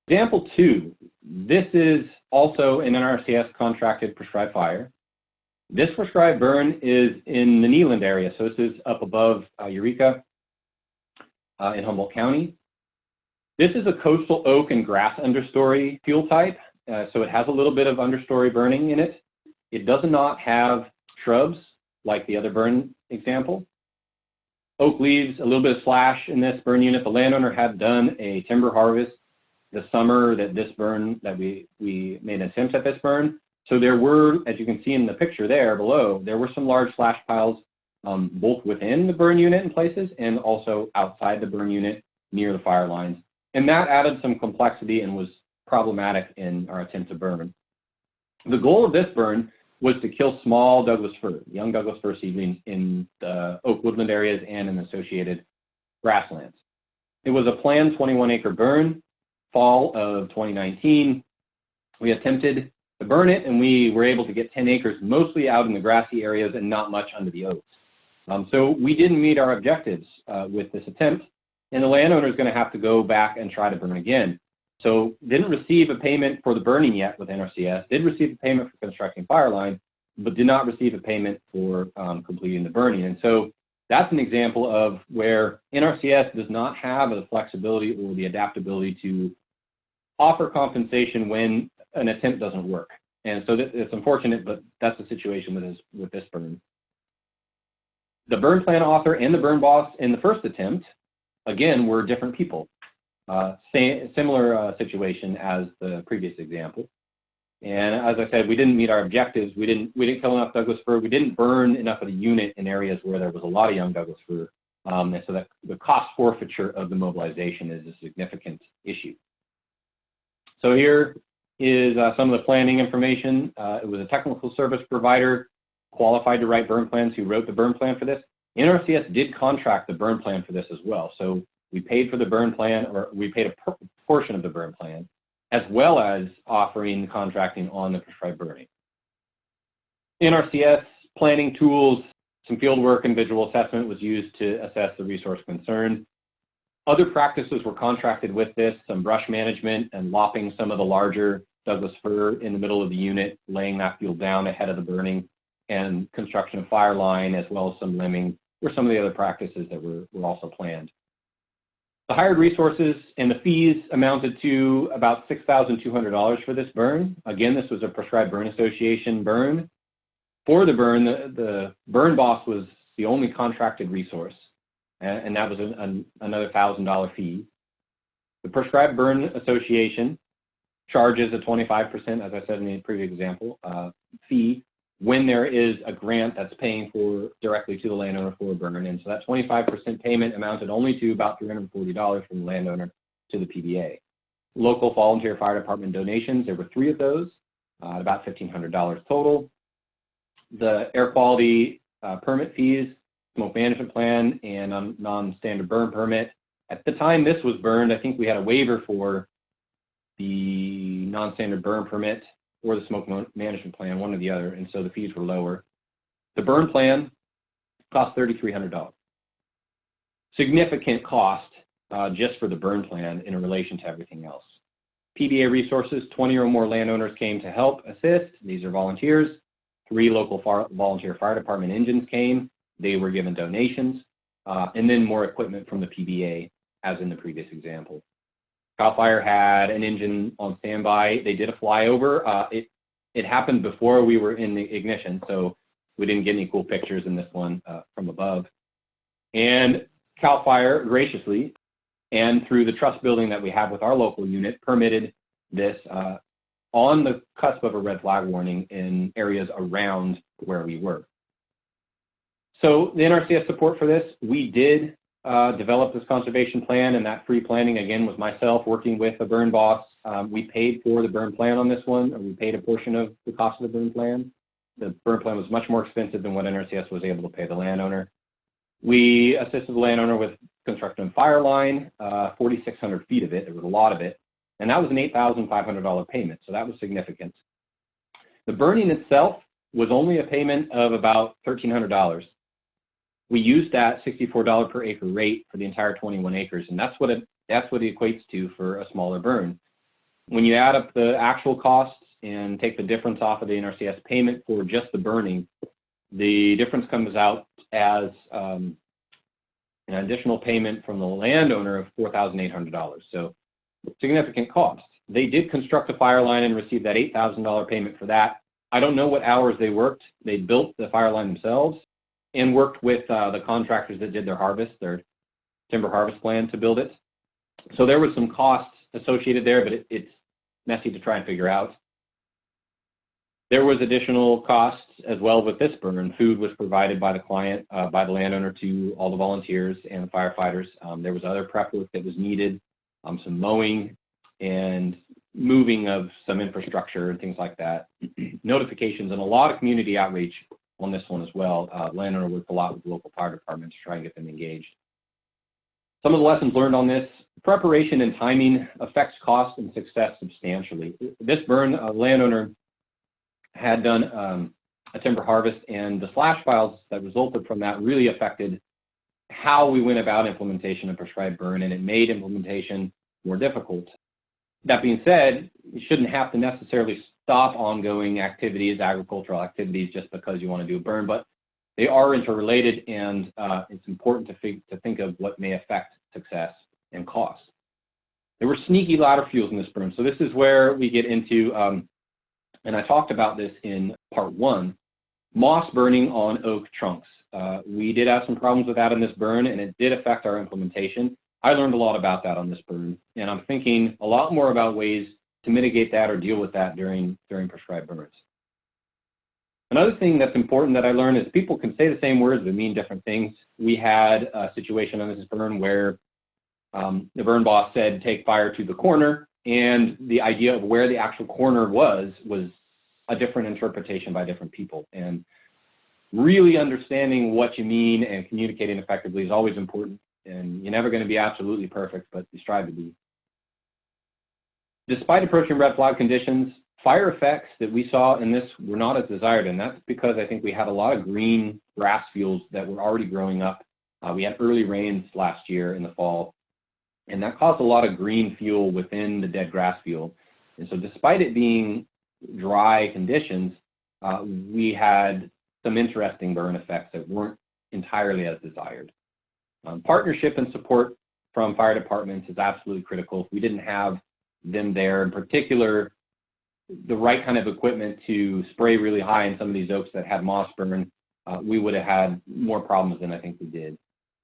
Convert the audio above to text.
Example 2, this is also an NRCS contracted prescribed fire. This prescribed burn is in the Neeland area, so this is up above Eureka in Humboldt County. This is a coastal oak and grass understory fuel type, so it has a little bit of understory burning in it. It does not have shrubs like the other burn example. Oak leaves a little bit of slash in this burn unit. The landowner had done a timber harvest the summer that this burn, that we made an attempt at this burn. So there were, as you can see in the picture there below, there were some large slash piles both within the burn unit in places and also outside the burn unit near the fire lines. And that added some complexity and was problematic in our attempt to burn. The goal of this burn was to kill small Douglas fir, young Douglas fir seedlings in the oak woodland areas and in associated grasslands. It was a planned 21-acre burn, fall of 2019. We attempted to burn it, and we were able to get 10 acres, mostly out in the grassy areas and not much under the oaks. So we didn't meet our objectives with this attempt, and the landowner is going to have to go back and try to burn again. So didn't receive a payment for the burning yet with NRCS, did receive a payment for constructing fire line, but did not receive a payment for completing the burning. And so that's an example of where NRCS does not have the flexibility or the adaptability to offer compensation when an attempt doesn't work. And so it's unfortunate, but that's the situation with this burn. The burn plan author and the burn boss in the first attempt, again, were different people. Similar situation as the previous example. And as I said, we didn't meet our objectives. We didn't kill enough Douglas fir. We didn't burn enough of the unit in areas where there was a lot of young Douglas fir. And so that the cost forfeiture of the mobilization is a significant issue. So here is some of the planning information. It was a technical service provider qualified to write burn plans who wrote the burn plan for this. NRCS did contract the burn plan for this as well. So we paid for the burn plan, or we paid a portion of the burn plan, as well as offering contracting on the prescribed burning. NRCS planning tools, some field work and visual assessment was used to assess the resource concern. Other practices were contracted with this, some brush management and lopping some of the larger Douglas fir in the middle of the unit, laying that fuel down ahead of the burning, and construction of fire line, as well as some limbing, were some of the other practices that were also planned. The hired resources and the fees amounted to about $6,200 for this burn. Again, this was a Prescribed Burn Association burn. For the burn, the burn boss was the only contracted resource, and that was another $1,000 fee. The Prescribed Burn Association charges a 25%, as I said in the previous example, fee when there is a grant that's paying for directly to the landowner for a burn. And so that 25% payment amounted only to about $340 from the landowner to the PBA. Local volunteer fire department donations, there were 3 of those, about $1,500 total. The air quality permit fees, smoke management plan, and non-standard burn permit. At the time this was burned, I think we had a waiver for the non-standard burn permit or the smoke management plan, one or the other, and so the fees were lower. The burn plan cost $3,300. Significant cost just for the burn plan in relation to everything else. PBA resources, 20 or more landowners came to help assist. These are volunteers. 3 local volunteer fire department engines came. They were given donations, and then more equipment from the PBA, as in the previous example. CAL FIRE had an engine on standby. They did a flyover. It happened before we were in the ignition, so we didn't get any cool pictures in this one from above. And CAL FIRE graciously, and through the trust building that we have with our local unit, permitted this on the cusp of a red flag warning in areas around where we were. So the NRCS support for this, we did develop this conservation plan, and that free planning, again, was myself working with the burn boss. We paid for the burn plan on this one, and we paid a portion of the cost of the burn plan. The burn plan was much more expensive than what NRCS was able to pay the landowner. We assisted the landowner with constructing a fire line, 4,600 feet of it. There was a lot of it, and that was an $8,500 payment, so that was significant. The burning itself was only a payment of about $1,300. We used that $64 per acre rate for the entire 21 acres, and that's what it equates to for a smaller burn. When you add up the actual costs and take the difference off of the NRCS payment for just the burning, the difference comes out as an additional payment from the landowner of $4,800. So significant cost. They did construct a fire line and received that $8,000 payment for that. I don't know what hours they worked. They built the fire line themselves and worked with the contractors that did their harvest, their timber harvest plan to build it. So there was some costs associated there, but it's messy to try and figure out. There was additional costs as well with this burn. Food was provided by the client, by the landowner to all the volunteers and the firefighters. There was other prep work that was needed, some mowing and moving of some infrastructure and things like that. Notifications and a lot of community outreach on this one as well. Landowner worked a lot with the local fire department to try and get them engaged. Some of the lessons learned on this: preparation and timing affects cost and success substantially. This burn, a landowner had done a timber harvest, and the slash files that resulted from that really affected how we went about implementation of prescribed burn, and it made implementation more difficult. That being said, you shouldn't have to necessarily stop ongoing activities, agricultural activities, just because you want to do a burn, but they are interrelated, and it's important to think of what may affect success and cost. There were sneaky ladder fuels in this burn, so this is where we get into, and I talked about this in part 1, moss burning on oak trunks. We did have some problems with that in this burn, and it did affect our implementation. I learned a lot about that on this burn, and I'm thinking a lot more about ways to mitigate that or deal with that during prescribed burns. Another thing that's important that I learned is people can say the same words but mean different things. We had a situation on this burn where the burn boss said, take fire to the corner, and the idea of where the actual corner was a different interpretation by different people. And really understanding what you mean and communicating effectively is always important. And you're never going to be absolutely perfect, but you strive to be. Despite approaching red flag conditions, fire effects that we saw in this were not as desired, and that's because I think we had a lot of green grass fields that were already growing up. We had early rains last year in the fall, and that caused a lot of green fuel within the dead grass field. And so despite it being dry conditions, we had some interesting burn effects that weren't entirely as desired. Partnership and support from fire departments is absolutely critical. If we didn't have them there, in particular, the right kind of equipment to spray really high in some of these oaks that had moss burn, we would have had more problems than I think we did.